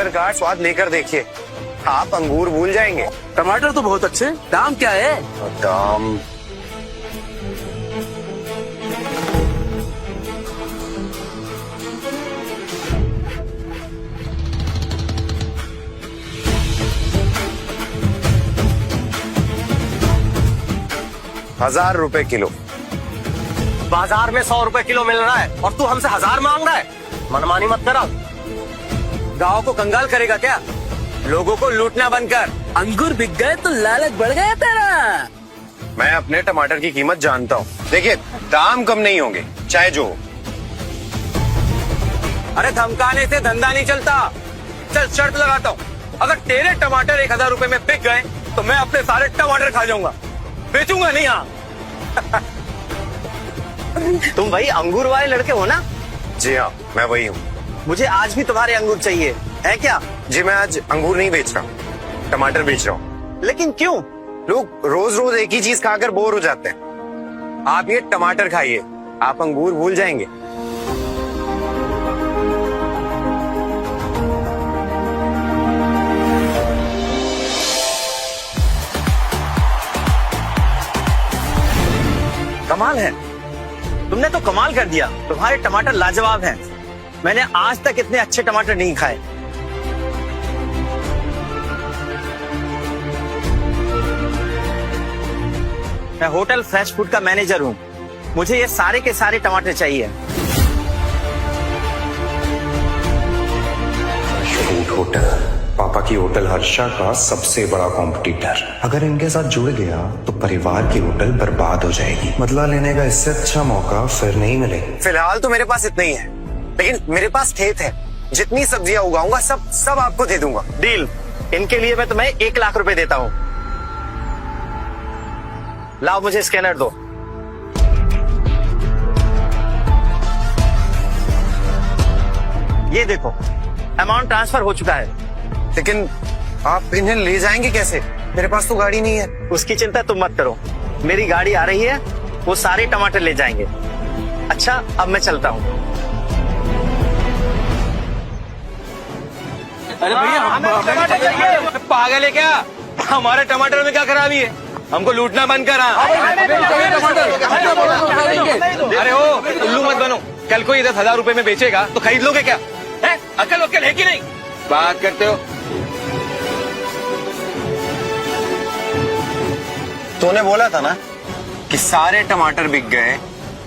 टमाटर का स्वाद लेकर देखिए, आप अंगूर भूल जाएंगे। टमाटर तो बहुत अच्छे, दाम क्या है? दाम ₹1000 किलो। बाजार में 100 रुपए किलो मिल रहा है और तू हमसे 1000 मांग रहा है। मनमानी मत करा। गांव को कंगाल करेगा क्या? लोगों को लूटना बंद कर। अंगूर बिक गए तो लालच बढ़ गया तेरा। मैं अपने टमाटर की कीमत जानता हूँ। देखिए, दाम कम नहीं होंगे चाहे जो हो। अरे धमकाने से धंधा नहीं चलता। चल शर्त लगाता हूँ, अगर तेरे टमाटर 1000 रुपए में बिक गए तो मैं अपने सारे टमाटर खा जाऊंगा, बेचूंगा नहीं। हाँ तुम वही अंगूर वाले लड़के हो ना? जी हाँ, मैं वही हूँ। मुझे आज भी तुम्हारे अंगूर चाहिए, है क्या? जी, मैं आज अंगूर नहीं बेच रहा हूँ, टमाटर बेच रहा हूँ। लेकिन क्यों? लोग रोज रोज एक ही चीज खाकर बोर हो जाते हैं। आप ये टमाटर खाइए, आप अंगूर भूल जाएंगे। कमाल है, तुमने तो कमाल कर दिया। तुम्हारे टमाटर लाजवाब हैं। मैंने आज तक इतने अच्छे टमाटर नहीं खाए। मैं होटल फ्रेश फूड का मैनेजर हूँ, मुझे ये सारे के सारे टमाटर चाहिए। फूड होटल, पापा की होटल हर्षा का सबसे बड़ा कॉम्पिटिटर। अगर इनके साथ जुड़ गया तो परिवार की होटल बर्बाद हो जाएगी। बदला लेने का इससे अच्छा मौका फिर नहीं मिलेगा। फिलहाल तो मेरे पास इतना ही है, लेकिन मेरे पास खेत है, जितनी सब्जियां उगाऊंगा सब आपको दे दूंगा। डील। इनके लिए मैं तुम्हें 1 लाख रुपए देता हूँ। लाओ, मुझे स्कैनर दो। ये देखो, अमाउंट ट्रांसफर हो चुका है। लेकिन आप इन्हें ले जाएंगे कैसे? मेरे पास तो गाड़ी नहीं है। उसकी चिंता तुम मत करो, मेरी गाड़ी आ रही है, वो सारे टमाटर ले जाएंगे। अच्छा, अब मैं चलता हूँ। अरे भैया, पागल है क्या? हमारे टमाटर में क्या खराबी है? हमको लूटना बंद करा। अरे ओ उल्लू मत बनो, कल को ये 10,000 रुपए में बेचेगा तो खरीद लोगे क्या? है? अकल वक्ल है कि नहीं? बात करते हो। तूने बोला था ना कि सारे टमाटर बिक गए,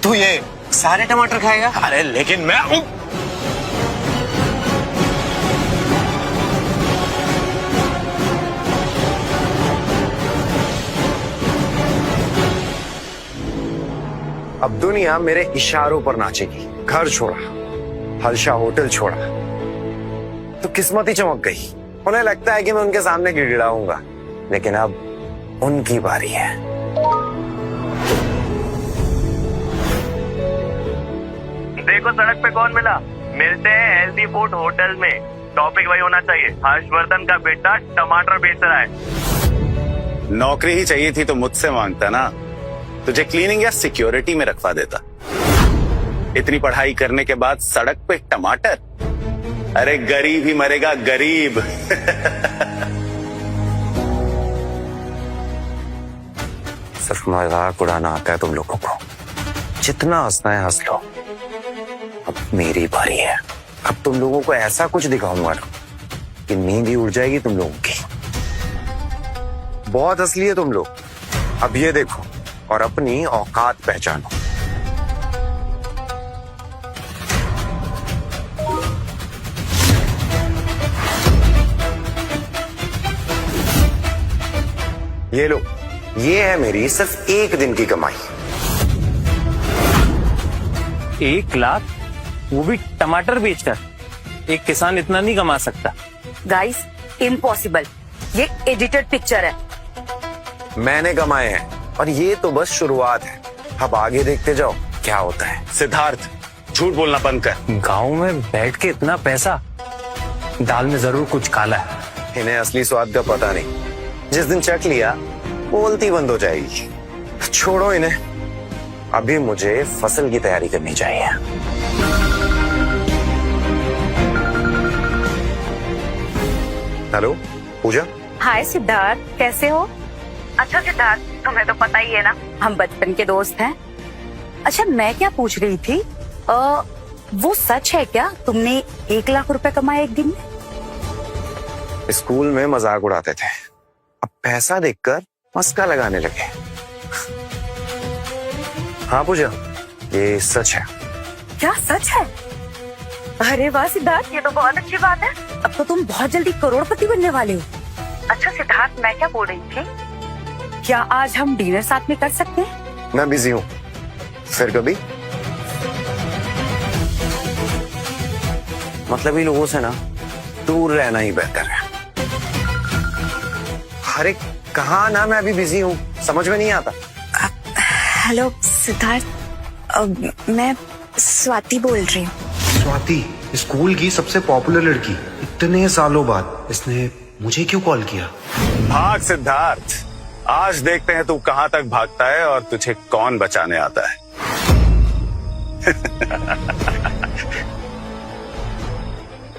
तू ये सारे टमाटर खाएगा? अरे लेकिन मैं अब दुनिया मेरे इशारों पर नाचेगी। घर छोड़ा, हर्षा होटल छोड़ा, तो किस्मत ही चमक गई। उन्हें लगता है कि मैं उनके सामने गिड़गिड़ाऊंगा, लेकिन अब उनकी बारी है। देखो सड़क पे कौन मिला। मिलते हैं हेल्दी फूड होटल में। टॉपिक वही होना चाहिए, हर्षवर्धन का बेटा टमाटर बेच रहा है। नौकरी ही चाहिए थी तो मुझसे मांगता ना, तुझे क्लीनिंग या सिक्योरिटी में रखवा देता। इतनी पढ़ाई करने के बाद सड़क पे टमाटर? अरे गरीब ही मरेगा, गरीब। सिर्फ मजाक उड़ाना आता है तुम लोगों को। जितना हंसना है हंस लो, अब मेरी बारी है। अब तुम लोगों को ऐसा कुछ दिखाऊंगा ना कि नींद ही उड़ जाएगी तुम लोगों की। बहुत हंस लिए तुम लोग, अब ये देखो और अपनी औकात पहचानो। ये लो, ये है मेरी सिर्फ 1 दिन की कमाई। 1 लाख, वो भी टमाटर बेचकर? एक किसान इतना नहीं कमा सकता। Guys, impossible. ये एडिटेड पिक्चर है। मैंने कमाए हैं और ये तो बस शुरुआत है। अब आगे देखते जाओ क्या होता है। सिद्धार्थ, झूठ बोलना बंद कर। गांव में बैठ के इतना पैसा, दाल में जरूर कुछ काला है। इन्हें असली स्वाद का पता नहीं। जिस दिन चख लिया बोलती बंद हो जाएगी। छोड़ो इन्हें, अभी मुझे फसल की तैयारी करनी चाहिए। हेलो पूजा। हाय सिद्धार्थ, कैसे हो? अच्छा सिद्धार्थ, तुम्हें तो पता ही है ना, हम बचपन के दोस्त हैं। अच्छा, मैं क्या पूछ रही थी, वो सच है क्या तुमने 1 लाख रुपए कमाए एक दिन में? स्कूल में मजाक उड़ाते थे, अब पैसा देखकर मस्का लगाने लगे। हाँ पूजा, ये सच है। क्या सच है? अरे वाह सिद्धार्थ, ये तो बहुत अच्छी बात है। अब तो तुम बहुत जल्दी करोड़पति बनने वाले हो। अच्छा सिद्धार्थ, मैं क्या बोल रही थी, क्या आज हम डिनर साथ में कर सकते हैं? मैं बिजी हूँ, फिर कभी। मतलब ही लोगों से ना दूर रहना ही बेहतर है। अरे कहा ना, मैं अभी बिजी हूँ, समझ में नहीं आता। हेलो सिद्धार्थ, मैं स्वाति बोल रही हूँ। स्वाति, स्कूल की सबसे पॉपुलर लड़की, इतने सालों बाद इसने मुझे क्यों कॉल किया? भाग सिद्धार्थ, आज देखते हैं तू कहां तक भागता है और तुझे कौन बचाने आता है।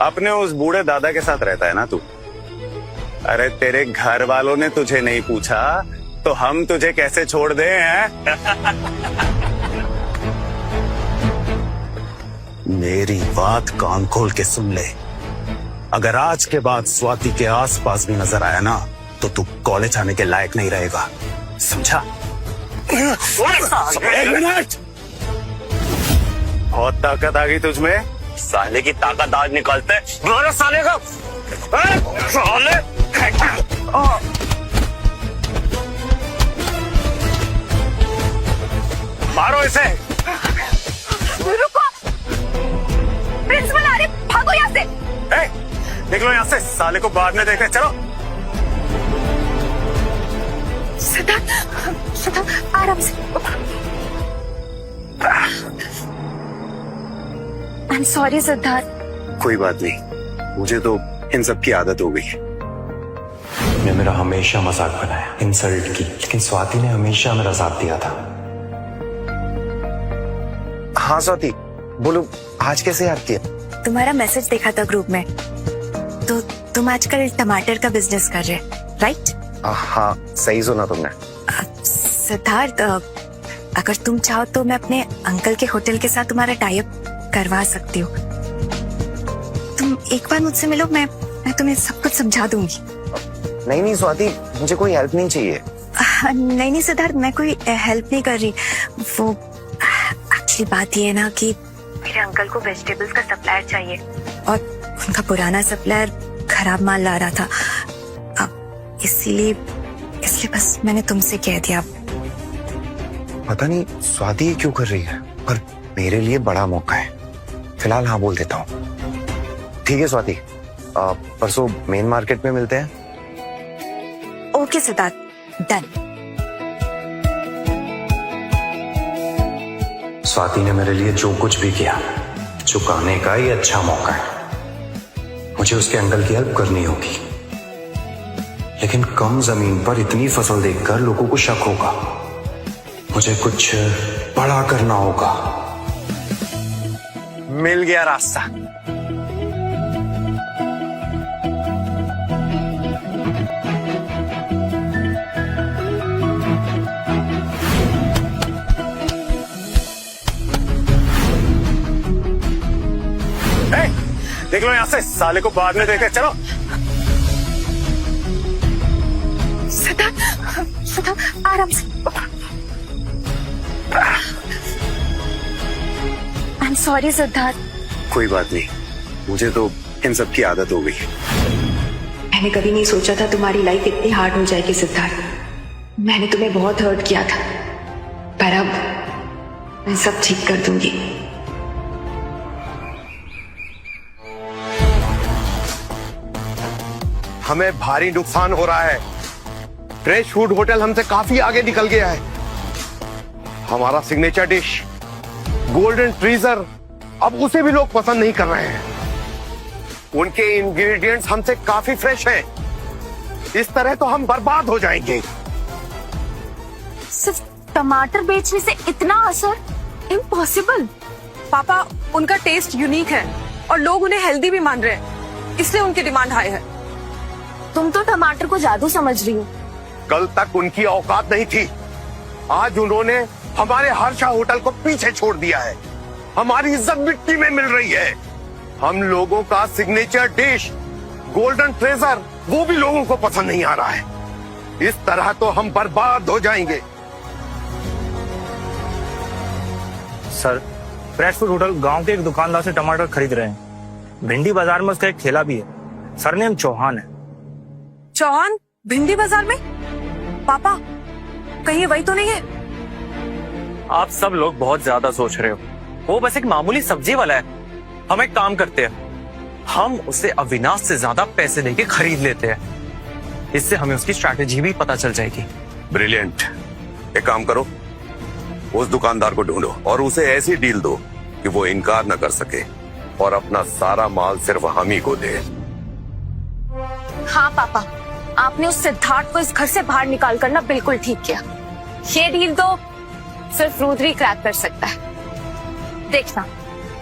अपने उस बूढ़े दादा के साथ रहता है ना तू? अरे तेरे घर वालों ने तुझे नहीं पूछा तो हम तुझे कैसे छोड़ दे हैं? मेरी बात कान खोल के सुन ले, अगर आज के बाद स्वाति के आसपास भी नजर आया ना तो तू कॉलेज आने के लायक नहीं रहेगा, समझा? एक मिनट, बहुत ताकत आ गई तुझमें। साले की ताकत आज निकालते हैं। साले का साले मारो इसे। रुको, प्रिंसिपल आ रहे, भागो यहाँ से। निकलो यहाँ से, साले को बाद में देखते। चलो सिद्धार्थ आराम से। I am sorry Siddharth. कोई बात नहीं, मुझे तो इन सब की आदत हो गई। ने मेरा हमेशा मजाक बनाया, इंसल्ट की, लेकिन स्वाति ने हमेशा मेरा साथ दिया था। हाँ स्वाति बोलो, आज कैसे याद किया? तुम्हारा मैसेज देखा था ग्रुप में, तो तुम आजकल टमाटर का बिजनेस कर रहे, राइट? हाँ सही सुना तुमने। सिद्धार्थ, अगर तुम चाहो तो मैं अपने अंकल के होटल के साथ तुम्हारा टाई अप करवा सकती हूँ। तुम एक बार मुझसे मिलो, मैं तुम्हें सब कुछ समझा दूंगी। नहीं स्वाति, मुझे कोई हेल्प नहीं चाहिए। नहीं सिद्धार्थ, मैं कोई हेल्प नहीं कर रही। वो एक्चुअली बात ये है ना कि मेरे अंकल को वेजिटेबल्स का सप्लायर चाहिए और उनका पुराना सप्लायर खराब माल ला रहा था। अब इसलिए बस मैंने तुमसे कह दिया। पता नहीं स्वाति ये क्यों कर रही है, पर मेरे लिए बड़ा मौका है। फिलहाल हाँ बोल देता हूँ। ठीक है स्वाति, परसों मेन मार्केट में मिलते हैं। Okay Siddharth, done. स्वाति ने मेरे लिए जो कुछ भी किया, चुकाने का ये अच्छा मौका है। मुझे उसके अंकल की हेल्प करनी होगी, लेकिन कम जमीन पर इतनी फसल देखकर लोगों को शक होगा। मुझे कुछ बड़ा करना होगा। मिल गया रास्ता। देख लो यहाँ से, साले को बाद में देखते। चलो सिद्धार्थ आराम से। I am sorry Siddharth. कोई बात नहीं, मुझे तो इन सब की आदत हो गई। मैंने कभी नहीं सोचा था तुम्हारी लाइफ इतनी हार्ड हो जाएगी सिद्धार्थ। मैंने तुम्हें बहुत हर्ट किया था, पर अब मैं सब ठीक कर दूंगी। हमें भारी नुकसान हो रहा है। फ्रेश फूड होटल हमसे काफी आगे निकल गया है। हमारा सिग्नेचर डिश गोल्डन ट्रीजर, अब उसे भी लोग पसंद नहीं कर रहे हैं। उनके इंग्रेडिएंट्स हमसे काफी फ्रेश हैं। इस तरह तो हम बर्बाद हो जाएंगे। सिर्फ टमाटर बेचने से इतना असर? इम्पॉसिबल। पापा, उनका टेस्ट यूनिक है और लोग उन्हें हेल्दी भी मान रहे हैं, इसलिए उनकी डिमांड हाई है। तुम तो टमाटर को जादू समझ रही हो। कल तक उनकी औकात नहीं थी, आज उन्होंने हमारे हर्षा होटल को पीछे छोड़ दिया है। हमारी इज्जत मिट्टी में मिल रही है। हम लोगों का सिग्नेचर डिश गोल्डन ट्रेजर वो भी लोगों को पसंद नहीं आ रहा है। इस तरह तो हम बर्बाद हो जाएंगे। सर, फ्रेश फूड होटल गांव के एक दुकानदार से टमाटर खरीद रहे हैं। भिंडी बाजार में उसका एक ठेला भी है। सरनेम चौहान है। चौहान भिंडी बाजार में? पापा कहीं वही तो नहीं है? आप सब लोग बहुत ज्यादा सोच रहे हो। वो बस एक मामूली सब्जी वाला है। हम एक काम करते हैं, हम उसे अविनाश से ज्यादा पैसे देके खरीद लेते हैं। इससे हमें उसकी स्ट्रैटेजी भी पता चल जाएगी। ब्रिलियंट। एक काम करो, उस दुकानदार को ढूंढो और उसे ऐसी डील दो कि वो इनकार न कर सके और अपना सारा माल सिर्फ हम ही को दे। हाँ पापा, आपने उस सिद्धार्थ को इस घर से बाहर निकाल कर ना बिल्कुल ठीक किया। ये डील तो सिर्फ रुद्री क्रैक कर सकता है। देखना,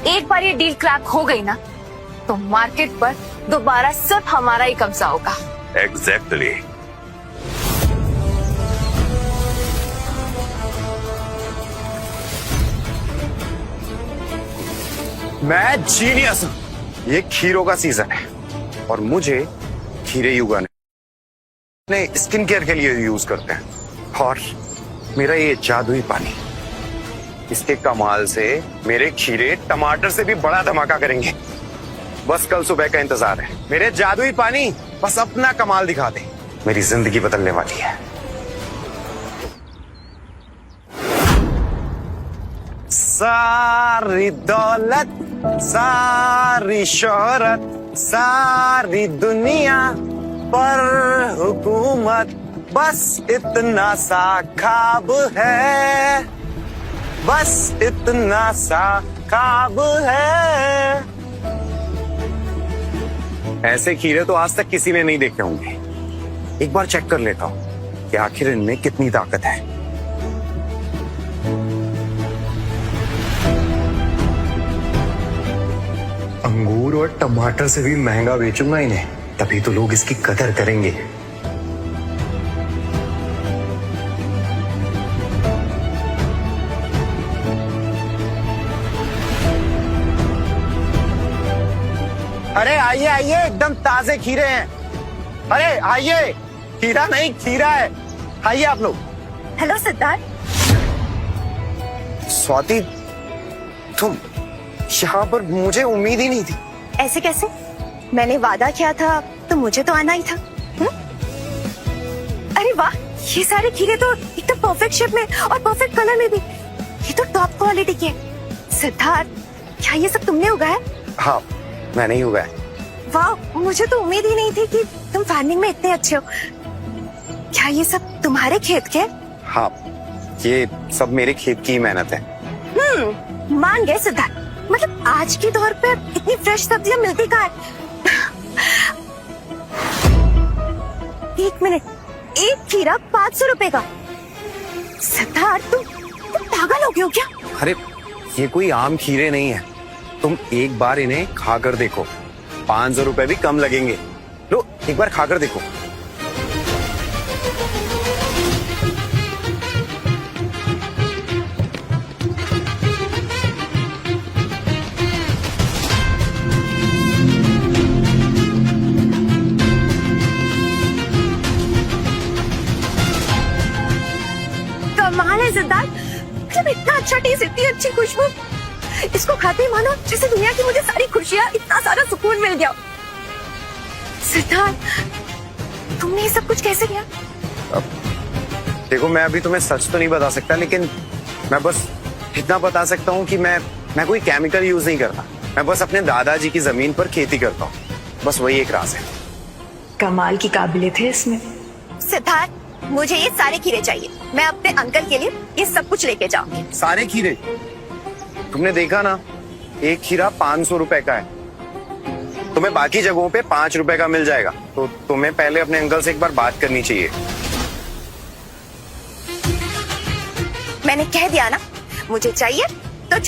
एक बार ये डील क्रैक हो गई ना तो मार्केट पर दोबारा सिर्फ हमारा ही कब्जा होगा। एग्जैक्टली। मैं जीनियस हूं। ये खीरों का सीजन है और मुझे खीरे ही उगाने स्किन केयर के लिए यूज करते हैं। और मेरा ये जादुई पानी, इसके कमाल से मेरे खीरे टमाटर से भी बड़ा धमाका करेंगे। बस कल सुबह का इंतजार है। मेरे जादुई पानी बस अपना कमाल दिखा दे, मेरी जिंदगी बदलने वाली है। सारी दौलत, सारी शोहरत, सारी दुनिया पर हुकूमत, बस इतना सा ख्वाब है, बस इतना सा ख्वाब है। ऐसे खीरे तो आज तक किसी ने नहीं देखे होंगे। एक बार चेक कर लेता हूं कि आखिर इनमें कितनी ताकत है। अंगूर और टमाटर से भी महंगा बेचूंगा इन्हें, तभी तो लोग इसकी कदर करेंगे। अरे आइए आइए, एकदम ताजे खीरे हैं। अरे आइए, खीरा नहीं खीरा है। आइए आप लोग। हेलो सिद्धार्थ। स्वाति, तुम यहाँ पर? मुझे उम्मीद ही नहीं थी। ऐसे कैसे? मैंने वादा किया था तो मुझे तो आना ही था। अरे वाह, ये सारे खीरे तो एकदम परफेक्ट शेप में और परफेक्ट कलर में भी। ये तो टॉप क्वालिटी के हैं। सिद्धार्थ, क्या ये सब तुमने उगाया? हाँ, मैंने ही उगाया। वाह, मुझे तो उम्मीद ही नहीं थी कि तुम फार्मिंग में इतने अच्छे हो। क्या ये सब तुम्हारे खेत के? हाँ, ये सब मेरे खेत की ही मेहनत है। मान गए सिद्धार्थ। मतलब आज के दौर पे इतनी फ्रेश सब्जियां मिलती कहाँ है? एक मिनट, एक खीरा 500 रुपए का? सिद्धार्थ, तुम पागल हो गए हो क्या? अरे ये कोई आम खीरे नहीं है। तुम एक बार इन्हें खाकर देखो, 500 रुपए भी कम लगेंगे। लो एक बार खाकर देखो। कमाल है सिद्धार्थ, मतलब इतना अच्छा टेस्ट, इतनी अच्छी खुशबू। इसको खाते ही मानो जैसे दुनिया की मुझे सारी खुशियां, इतना सारा सुकून मिल गया। सिद्धार्थ, तुमने ये सब कुछ कैसे किया? देखो, मैं अभी तुम्हें सच तो नहीं बता सकता, लेकिन मैं बस इतना बता सकता हूँ कि मैं कोई केमिकल यूज नहीं करता। मैं बस अपने दादाजी की जमीन पर खेती करता हूँ। बस वही एक राज है। कमाल की काबिलियत है इसमें। सिद्धार्थ, मुझे ये सारे खीरे चाहिए। मैं अपने अंकल के लिए ये सब कुछ लेके जाऊंगी। सारे खीरे? तुमने देखा ना, एक खीरा 500 रुपए का है। तुम्हें बाकी जगहों पे 5 रुपए का मिल जाएगा। तो तुम्हें पहले अपने अंकल से एक बार बात करनी चाहिए। मैंने कह दिया ना, मुझे चाहिए तो चाहिए।